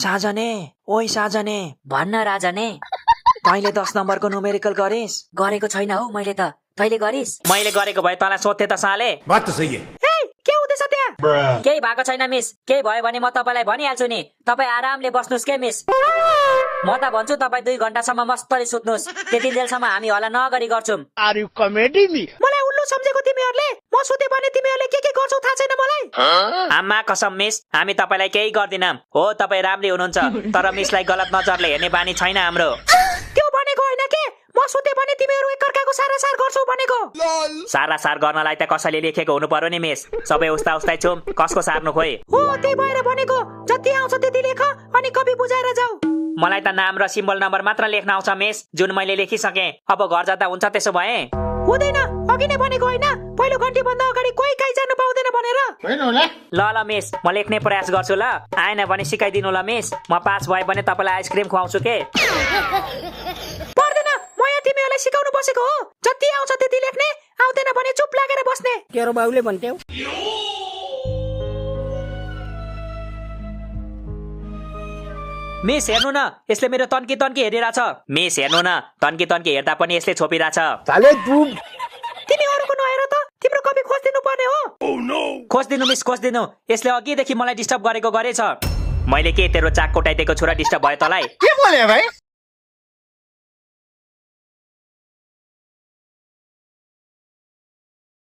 साजने, ओइ साजने, भन्न राजने। तैँले 10 नम्बरको न्युमेरिकल गरिस्? गरेको छैन हौ मैले त। तैँले गरिस्? मैले गरेको भए तँलाई सोध्थे त साले। बात तो सही है। के हुँदैछ त्यहाँ? केही भएको छैन मिस। केही भयो भने म तपाईलाई भनिहाल्छु नि। तपाईँ आरामले बस्नुस् के मिस। म त भन्छु तपाईँ 2 घण्टासम्म मस्तरी सुत्नुस्। त्यति जेलसम्म हामी हल्ला नगरी गर्छौं। मलाई उल्लु सम्झेको तिमीहरूले? म सुते भने तिमीहरूले के गर्छौ थाहा छैन मलाई? आमा कसम मिस, हामी तपाईलाई केही गर्दिनौं। हो तपाईँ राम्री हुनुहुन्छ, तर मिसलाई गलत नजरले हेर्ने बानी छैन हाम्रो। त्यो भनेको होइन के? म सुते भने तिमीहरू एकअर्काको सारासार गर्छौ भनेको। सारासार गर्नलाई त कसैले लेखेको हुनु पर्यो नि मिस। सबै उस्ता उस्तै छौं, कसको सार्नु खोइ? हो त्यही भएर भनेको, जति आउँछ त्यति लेख अनि कपी बुझाएर जाऊ। मलाई त नाम र सिम्बल नम्बर मात्र लेख्न आउँछ मिस, जुन मैले लेखिसके। अब घर जाँदा हुन्छ त्यसो भए? हुँदैन, अघि नै भनेको होइन, पहिलो घन्टी भन्दा अगाडि कोही कहीँ जानु पाउँदैन भनेर। ल ल मिस, म लेख्ने प्रयास गर्छु ल। आएन भने सिकाइदिनु ल मिस। म पास भए भने तपाईलाई आइसक्रिम खुवाउँछु के? पर्दैन, म यहाँ तिमीहरूलाई सिकाउनु बसेको हो। जति आउँछ त्यति लेख्ने, आउँदैन भने चुप लागेर बस्ने। तेरो बाउले भन्थ्यौ। मिस हेर्नु न, यसले मेरो तन्की तन्की हेरिरहेछ। मिस हेर्नु न, तन्की तन्की हेर्दा पनि यसले छोपिरहेछ। साले तू तिमी अरूको नहेर त, तिम्रो कपी खोजिदिनु पर्ने हो। खोजिदिनु मिस, खोजिदिनु। यसले अघिदेखि मलाई डिस्टर्ब गरेको गरेछ। मैले के तेरो चाक कोटाइदिएको छुरा डिस्टर्ब भयो तँलाई? के बोले भाई?